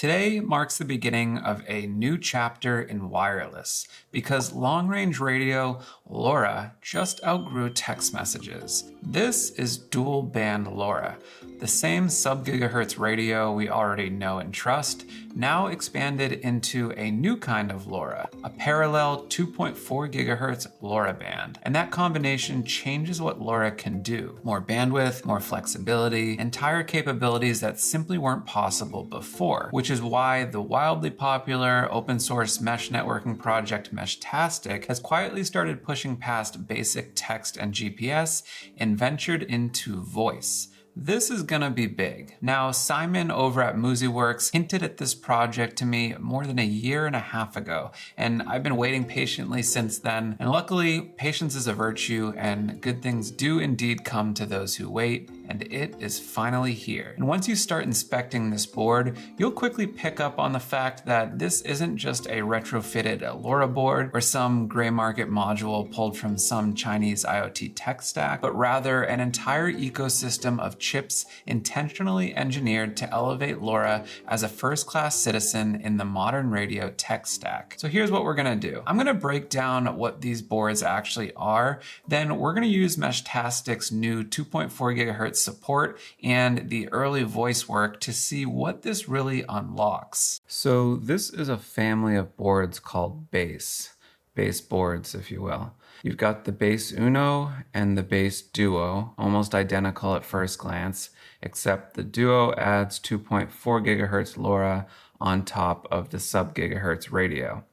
Today marks the beginning of a new chapter in wireless because long-range radio LoRa just outgrew text messages. This is dual-band LoRa, the same sub-GHz radio we already know and trust, now expanded into a new kind of LoRa, a parallel 2.4 GHz LoRa band. And that combination changes what LoRa can do. More bandwidth, more flexibility, entire capabilities that simply weren't possible before, which is why the wildly popular open source mesh networking project Meshtastic has quietly started pushing past basic text and GPS and ventured into voice. This is gonna be big. Now, Simon over at MuziWorks hinted at this project to me more than a year and a half ago, and I've been waiting patiently since then. And luckily, patience is a virtue, and good things do indeed come to those who wait, and it is finally here. And once you start inspecting this board, you'll quickly pick up on the fact that this isn't just a retrofitted LoRa board or some gray market module pulled from some Chinese IoT tech stack, but rather an entire ecosystem of chips intentionally engineered to elevate LoRa as a first-class citizen in the modern radio tech stack. So here's what we're gonna do. I'm gonna break down what these boards actually are, then we're gonna use Meshtastic's new 2.4 GHz support and the early voice work to see what this really unlocks. So this is a family of boards called base boards, if you will. You've got the Base Uno and the Base Duo, almost identical at first glance, except the Duo adds 2.4 GHz LoRa on top of the sub-GHz radio.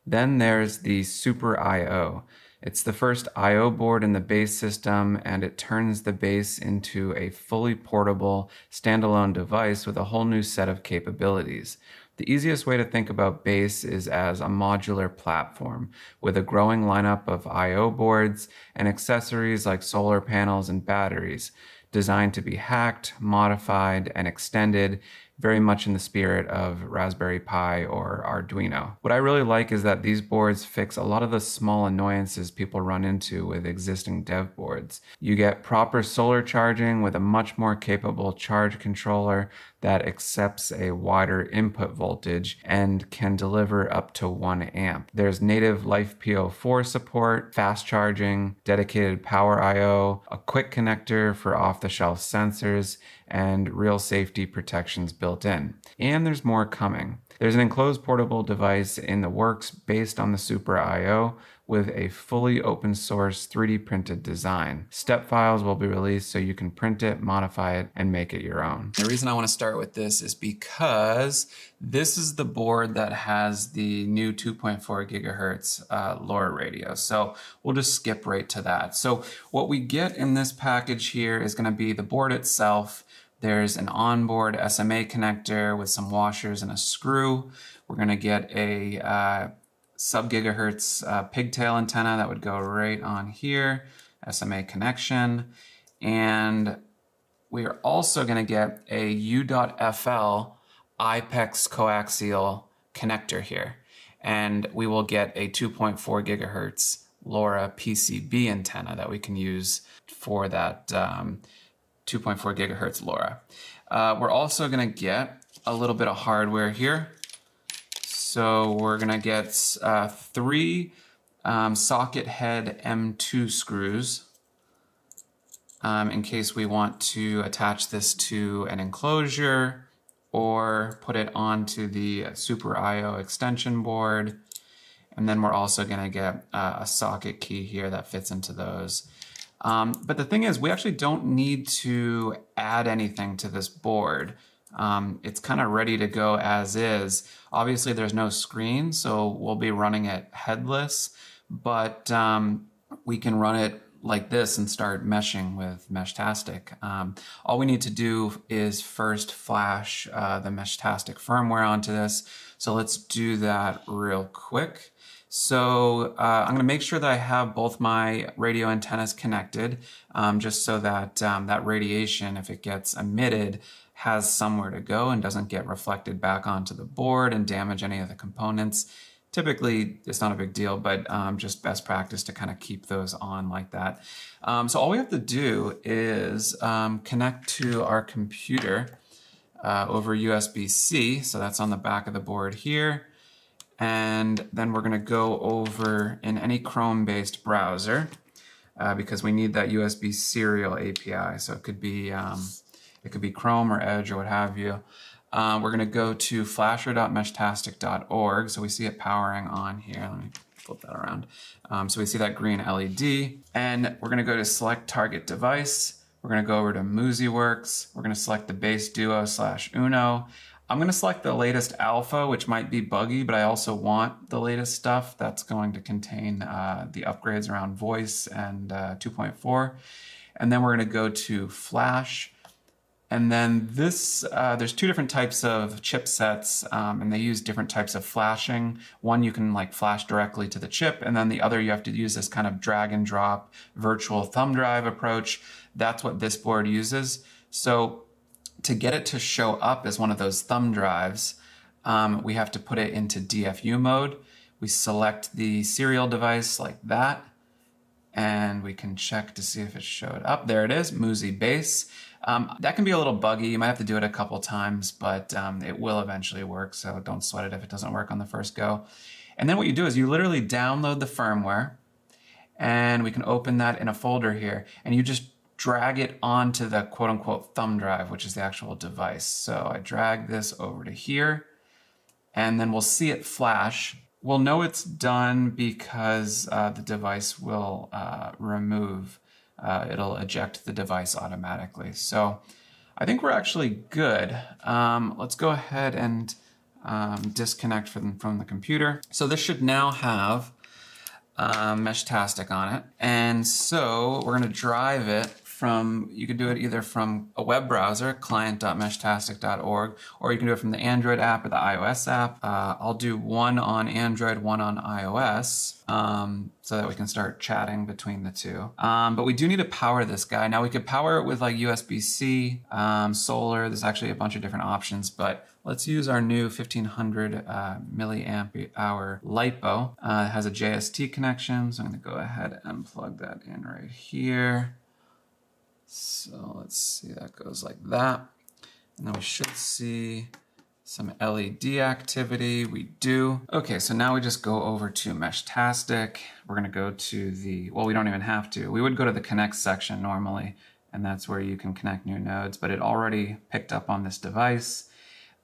Then there's the Super I/O. It's the first I/O board in the base system, and it turns the base into a fully portable, standalone device with a whole new set of capabilities. The easiest way to think about base is as a modular platform with a growing lineup of I/O boards and accessories like solar panels and batteries, designed to be hacked, modified, and extended, very much in the spirit of Raspberry Pi or Arduino. What I really like is that these boards fix a lot of the small annoyances people run into with existing dev boards. You get proper solar charging with a much more capable charge controller that accepts a wider input voltage and can deliver up to 1 amp. There's native LifePO4 support, fast charging, dedicated power I/O, a quick connector for off-the-shelf sensors, and real safety protections built in. And there's more coming. There's an enclosed portable device in the works based on the Super I/O with a fully open source 3D printed design. Step files will be released so you can print it, modify it, and make it your own. The reason I want to start with this is because this is the board that has the new 2.4 GHz LoRa radio. So we'll just skip right to that. So what we get in this package here is going to be the board itself. There's an onboard SMA connector with some washers and a screw. We're going to get a sub-GHz pigtail antenna that would go right on here, SMA connection. And we are also going to get a U.FL IPEX coaxial connector here. And we will get a 2.4 GHz LoRa PCB antenna that we can use for that 2.4 GHz LoRa. We're also going to get a little bit of hardware here. So we're going to get 3 socket head M2 screws in case we want to attach this to an enclosure or put it onto the Super I/O extension board. And then we're also going to get a socket key here that fits into those. But the thing is, we actually don't need to add anything to this board. It's kind of ready to go as is. Obviously, there's no screen, so we'll be running it headless, but we can run it like this and start meshing with Meshtastic. All we need to do is first flash the Meshtastic firmware onto this. So let's do that real quick. So I'm going to make sure that I have both my radio antennas connected, just so that that radiation, if it gets emitted, has somewhere to go and doesn't get reflected back onto the board and damage any of the components. Typically, it's not a big deal, but just best practice to kind of keep those on like that. So all we have to do is connect to our computer over USB-C. So that's on the back of the board here. And then we're going to go over in any Chrome-based browser because we need that USB serial API. So it could be Chrome or Edge or what have you. We're going to go to flasher.meshtastic.org. So we see it powering on here. Let me flip that around. So we see that green LED. And we're going to go to select target device. We're going to go over to MuziWorks. We're going to select the Base Duo /Uno. I'm going to select the latest alpha, which might be buggy, but I also want the latest stuff that's going to contain the upgrades around voice and 2.4. And then we're going to go to flash. And then this, there's two different types of chipsets, and they use different types of flashing. One, you can like flash directly to the chip, and then the other, you have to use this kind of drag and drop virtual thumb drive approach. That's what this board uses. So to get it to show up as one of those thumb drives, we have to put it into DFU mode. We select the serial device like that, and we can check to see if it showed up. There it is, Muzi Base. That can be a little buggy. You might have to do it a couple times, but it will eventually work, so don't sweat it if it doesn't work on the first go. And then what you do is you literally download the firmware, and we can open that in a folder here, and you just drag it onto the quote-unquote thumb drive, which is the actual device. So I drag this over to here, and then we'll see it flash. We'll know it's done because the device will remove. It'll eject the device automatically. So I think we're actually good. Let's go ahead and disconnect from the computer. So this should now have Meshtastic on it. And so we're gonna drive it from, you could do it either from a web browser, client.meshtastic.org, or you can do it from the Android app or the iOS app. I'll do one on Android, one on iOS, so that we can start chatting between the two. But we do need to power this guy. Now we could power it with like USB-C, solar. There's actually a bunch of different options, but let's use our new 1500 milliamp hour LiPo. It has a JST connection, so I'm gonna go ahead and plug that in right here. So let's see, that goes like that. And then we should see some LED activity. We do. Okay, so now we just go over to Meshtastic. We're gonna go to the, well, we don't even have to. We would go to the connect section normally, and that's where you can connect new nodes, but it already picked up on this device.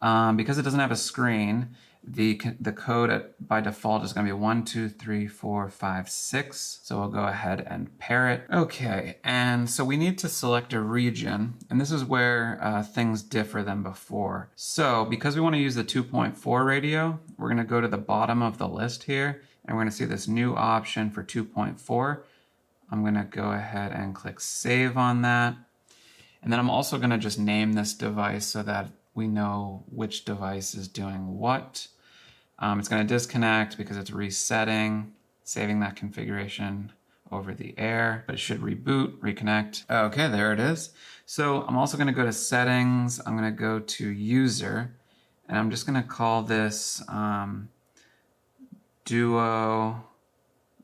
Because it doesn't have a screen, the code by default is going to be 1, 2, 3, 4, 5, 6. So we'll go ahead and pair it. Okay, and so we need to select a region, and this is where things differ than before. So because we want to use the 2.4 radio, we're going to go to the bottom of the list here, and we're going to see this new option for 2.4. I'm going to go ahead and click save on that. And then I'm also going to just name this device so that we know which device is doing what. It's going to disconnect because it's resetting, saving that configuration over the air, but it should reboot, reconnect. Okay, there it is. So I'm also going to go to settings. I'm going to go to user, and I'm just going to call this Duo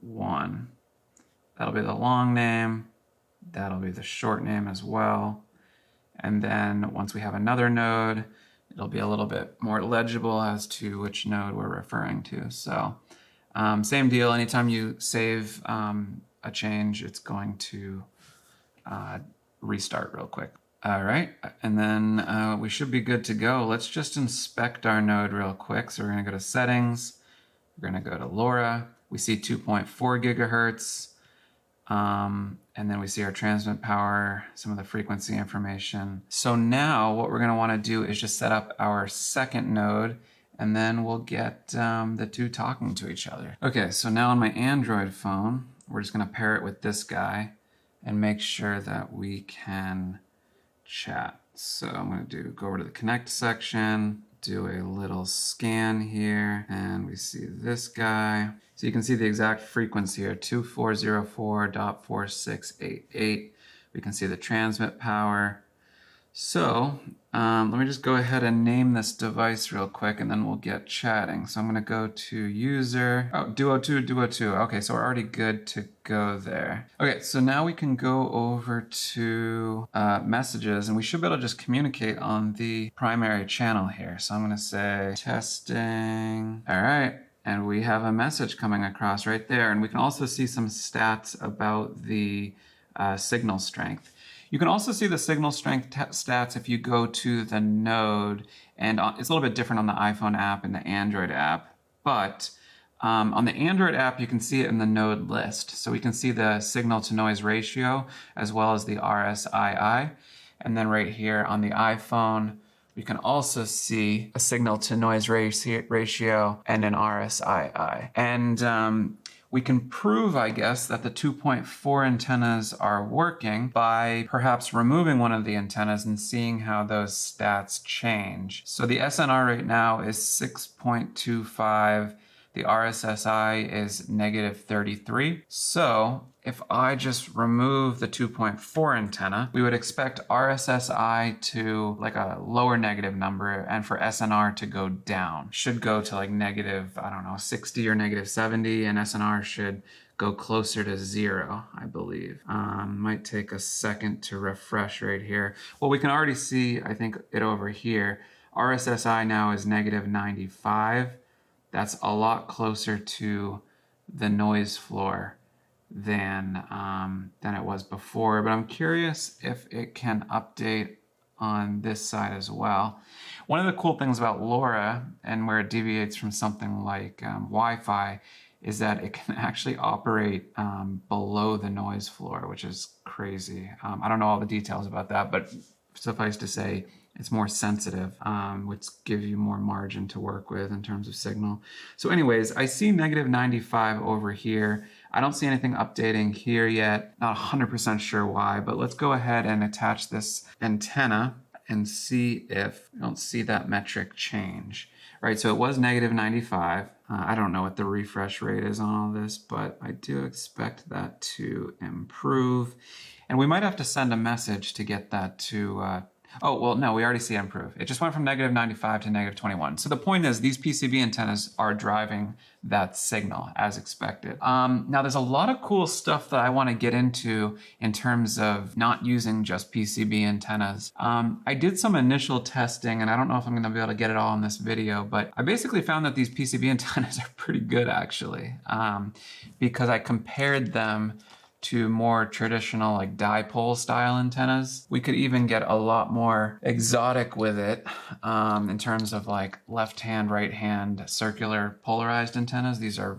1. That'll be the long name. That'll be the short name as well. And then once we have another node, it'll be a little bit more legible as to which node we're referring to. So same deal, anytime you save a change, it's going to restart real quick. All right, and then we should be good to go. Let's just inspect our node real quick. So we're gonna go to settings, we're gonna go to LoRa. We see 2.4 gigahertz. And then we see our transmit power, some of the frequency information. So now what we're going to want to do is just set up our second node, and then we'll get the two talking to each other. Okay, so now on my Android phone, we're just going to pair it with this guy and make sure that we can chat. So I'm going to go over to the connect section, do a little scan here, and we see this guy. So you can see the exact frequency here, 2404.4688. We can see the transmit power. So let me just go ahead and name this device real quick and then we'll get chatting. So I'm going to go to user, Duo 2. Okay, so we're already good to go there. Okay, so now we can go over to messages and we should be able to just communicate on the primary channel here. So I'm going to say testing. All right. And we have a message coming across right there. And we can also see some stats about the signal strength. You can also see the signal strength stats if you go to the node, and it's a little bit different on the iPhone app and the Android app, but on the Android app, you can see it in the node list. So we can see the signal to noise ratio as well as the RSII. And then right here on the iPhone, we can also see a signal to noise ratio and an RSII. And we can prove, I guess, that the 2.4 antennas are working by perhaps removing one of the antennas and seeing how those stats change. So the SNR right now is 6.25. The RSSI is -33. So if I just remove the 2.4 antenna, we would expect RSSI to like a lower negative number and for SNR to go down. Should go to like negative, I don't know, 60 or -70, and SNR should go closer to 0, I believe. Might take a second to refresh right here. Well, we can already see, I think, it over here. RSSI now is -95. That's a lot closer to the noise floor than it was before, but I'm curious if it can update on this side as well. One of the cool things about LoRa, and where it deviates from something like Wi-Fi, is that it can actually operate below the noise floor, which is crazy. I don't know all the details about that, but suffice to say, it's more sensitive, which gives you more margin to work with in terms of signal. So anyways, I see -95 over here. I don't see anything updating here yet. Not 100% sure why, but let's go ahead and attach this antenna and see if we don't see that metric change. Right, so it was -95. I don't know what the refresh rate is on all this, but I do expect that to improve. And we might have to send a message to get that to oh, well, no, we already see it improve. It just went from -95 to -21. So the point is these PCB antennas are driving that signal as expected. Now there's a lot of cool stuff that I want to get into in terms of not using just PCB antennas. I did some initial testing, and I don't know if I'm going to be able to get it all in this video, but I basically found that these PCB antennas are pretty good actually, because I compared them to more traditional like dipole style antennas. We could even get a lot more exotic with it in terms of like left hand, right hand circular polarized antennas. These are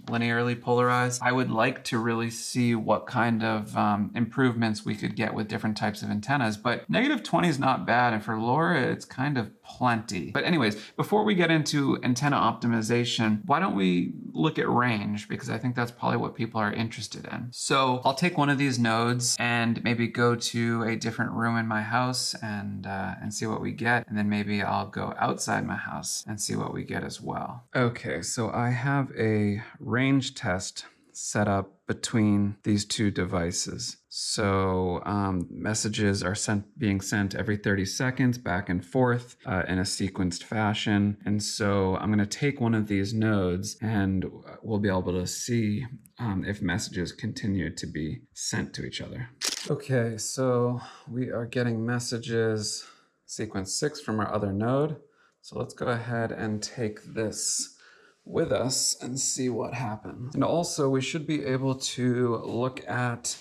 linearly polarized. I would like to really see what kind of improvements we could get with different types of antennas, but -20 is not bad, and for LoRa it's kind of plenty. But anyways, before we get into antenna optimization, why don't we look at range, because I think that's probably what people are interested in. So I'll take one of these nodes and maybe go to a different room in my house and see what we get, and then maybe I'll go outside my house and see what we get as well. Okay, so I have a range test set up between these two devices. So messages are being sent every 30 seconds back and forth in a sequenced fashion. And so I'm going to take one of these nodes and we'll be able to see if messages continue to be sent to each other. Okay, so we are getting messages sequence 6 from our other node. So let's go ahead and take this with us and see what happens. And also we should be able to look at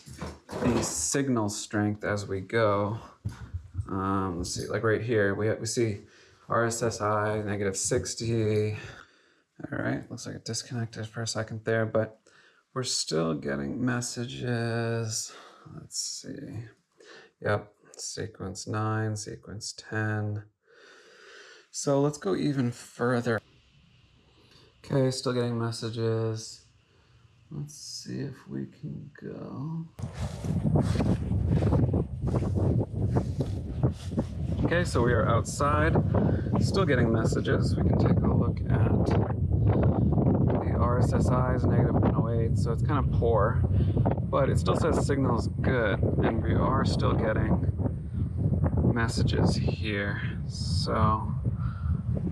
the signal strength as we go. Let's see, like right here, we see RSSI -60. All right, looks like it disconnected for a second there, but we're still getting messages. Let's see. Yep, sequence 9, sequence 10. So let's go even further. Okay, still getting messages. Let's see if we can go. Okay, so we are outside, still getting messages. We can take a look at the RSSI is -108, so it's kind of poor, but it still says signal is good, and we are still getting messages here. So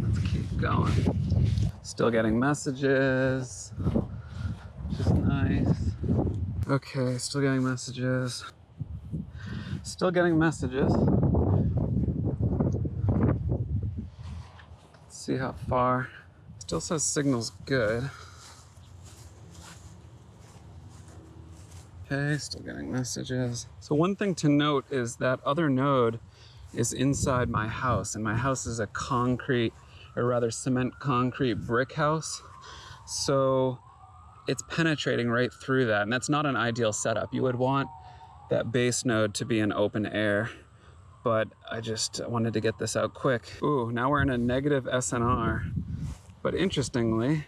let's keep going. Still getting messages, which is nice. Okay, still getting messages. Still getting messages. Let's see how far. Still says signal's good. Okay, still getting messages. So one thing to note is that other node is inside my house, and my house is a concrete, or rather cement concrete brick house. So it's penetrating right through that, and that's not an ideal setup. You would want that base node to be in open air, but I just wanted to get this out quick. Ooh, now we're in a negative SNR, but interestingly,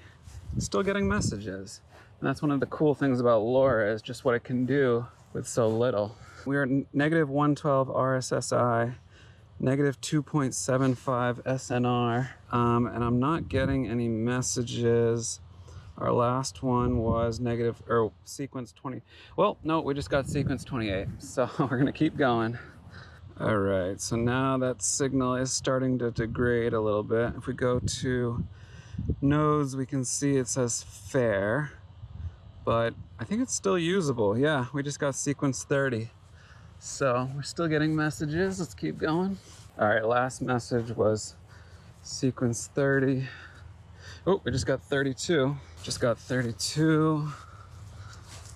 still getting messages. And that's one of the cool things about LoRa, is just what it can do with so little. We're at negative 112 RSSI, negative 2.75 SNR, and I'm not getting any messages. Our last one was negative, or sequence 20. Well, no, we just got sequence 28, so we're gonna keep going. All right, so now that signal is starting to degrade a little bit. If we go to nodes, we can see it says fair, but I think it's still usable. Yeah, we just got sequence 30. So we're still getting messages. Let's keep going. All right, last message was sequence 30. Oh, we just got 32. Just got 32.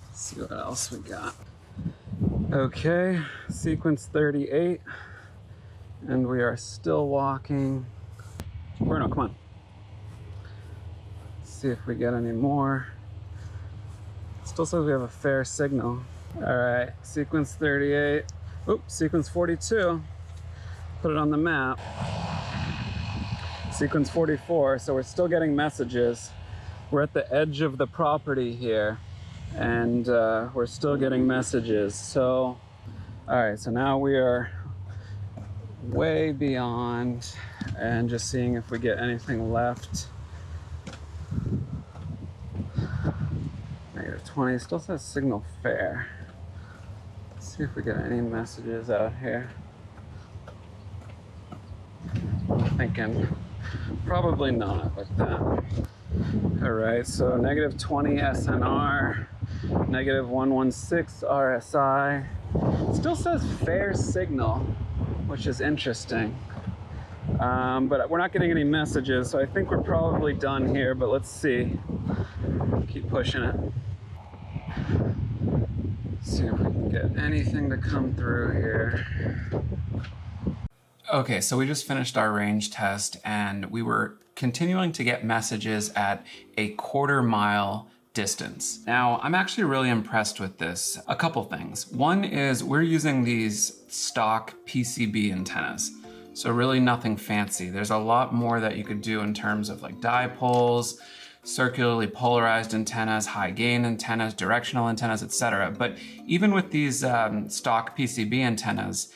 Let's see what else we got. Okay, sequence 38. And we are still walking. Bruno, come on. Let's see if we get any more. Still says we have a fair signal. All right, sequence 38. Oops, sequence 42. Put it on the map. Sequence 44, so we're still getting messages. We're at the edge of the property here, and we're still getting messages. So, all right, so now we are way beyond, and just seeing if we get anything left. Negative 20, still says signal fair. Let's see if we get any messages out here. I'm thinking probably not with that. All right, so negative 20 SNR, negative 116 RSI. Still says fair signal, which is interesting. But we're not getting any messages, so I think we're probably done here, but let's see. Keep pushing it. See if we can get anything to come through here. Okay, so we just finished our range test, and we were continuing to get messages at a 1/4 mile distance. Now, I'm actually really impressed with this. A couple things. One is we're using these stock PCB antennas, so really nothing fancy. There's a lot more that you could do in terms of like dipoles, circularly polarized antennas, high gain antennas, directional antennas, etc. But even with these stock PCB antennas,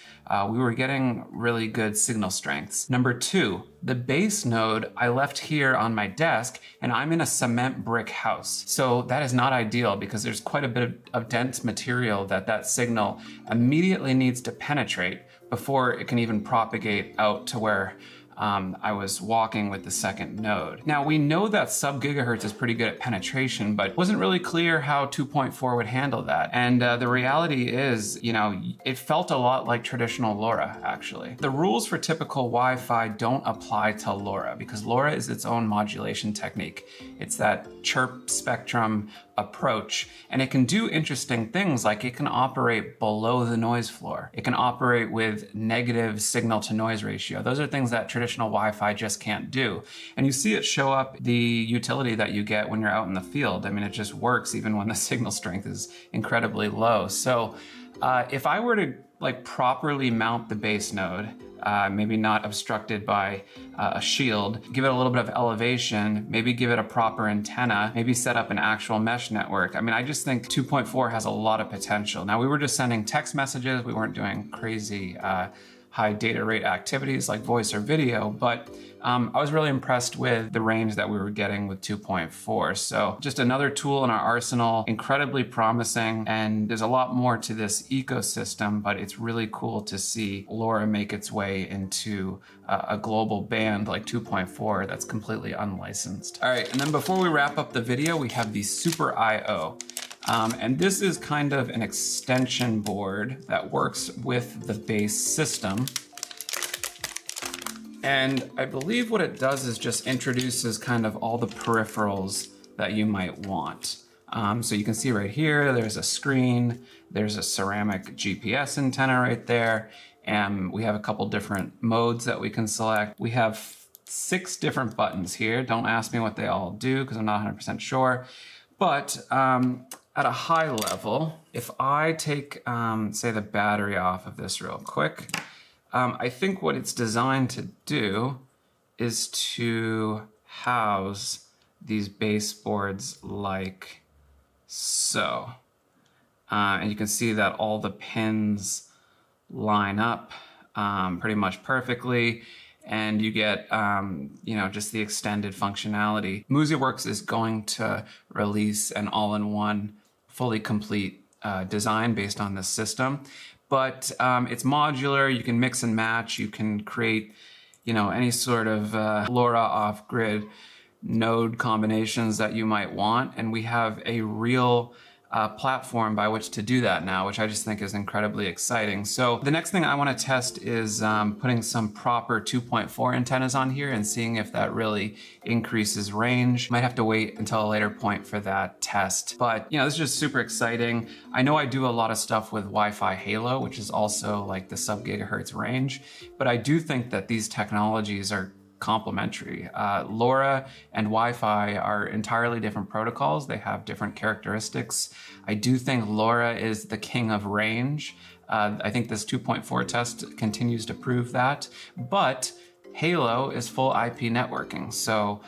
we were getting really good signal strengths. Number two, the base node I left here on my desk, and I'm in a cement brick house. So that is not ideal because there's quite a bit of dense material that signal immediately needs to penetrate before it can even propagate out to where I was walking with the second node. Now we know that sub-GHz is pretty good at penetration, but wasn't really clear how 2.4 would handle that. And the reality is, you know, it felt a lot like traditional LoRa, actually. The rules for typical Wi-Fi don't apply to LoRa because LoRa is its own modulation technique. It's that chirp spectrum approach, and it can do interesting things like it can operate below the noise floor. It can operate with negative signal to noise ratio. Those are things that traditional Wi-Fi just can't do. And you see it show up the utility that you get when you're out in the field. I mean, it just works even when the signal strength is incredibly low. So if I were to like properly mount the base node, maybe not obstructed by a shield, give it a little bit of elevation, maybe give it a proper antenna, maybe set up an actual mesh network. I mean, I just think 2.4 has a lot of potential. Now, we were just sending text messages. We weren't doing crazy high data rate activities like voice or video, but I was really impressed with the range that we were getting with 2.4. So just another tool in our arsenal, incredibly promising, and there's a lot more to this ecosystem, but it's really cool to see LoRa make its way into a global band like 2.4 that's completely unlicensed. All right, and then before we wrap up the video, we have the Super I/O. And this is kind of an extension board that works with the base system. And I believe what it does is just introduces kind of all the peripherals that you might want. So you can see right here, there's a screen, there's a ceramic GPS antenna right there, and we have a couple different modes that we can select. We have 6 different buttons here. Don't ask me what they all do because I'm not 100% sure. But at a high level, if I take, say, the battery off of this real quick, I think what it's designed to do is to house these baseboards like so. And you can see that all the pins line up pretty much perfectly, and you get just the extended functionality. MuziWorks is going to release an all-in-one, fully complete design based on this system. But it's modular, you can mix and match, you can create, any sort of LoRa off-grid node combinations that you might want. And we have a real platform by which to do that now, which I just think is incredibly exciting. So the next thing I want to test is putting some proper 2.4 antennas on here and seeing if that really increases range. Might have to wait until a later point for that test. But this is just super exciting. I know I do a lot of stuff with Wi-Fi Halo, which is also like the sub-GHz range, but I do think that these technologies are complementary. LoRa and Wi-Fi are entirely different protocols. They have different characteristics. I do think LoRa is the king of range. I think this 2.4 test continues to prove that, but Halo is full IP networking, so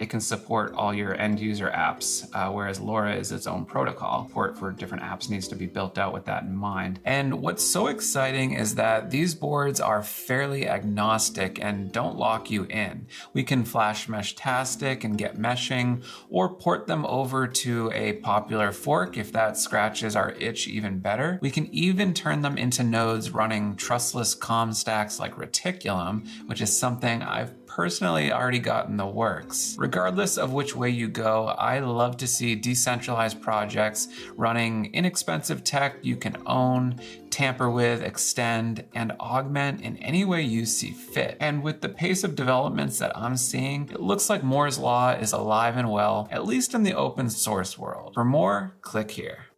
it can support all your end user apps, whereas LoRa is its own protocol. Support for different apps needs to be built out with that in mind. And what's so exciting is that these boards are fairly agnostic and don't lock you in. We can flash Meshtastic and get meshing, or port them over to a popular fork if that scratches our itch even better. We can even turn them into nodes running trustless comm stacks like Reticulum, which is something I've personally already got in the works. Regardless of which way you go, I love to see decentralized projects running inexpensive tech you can own, tamper with, extend, and augment in any way you see fit. And with the pace of developments that I'm seeing, it looks like Moore's Law is alive and well, at least in the open source world. For more, click here.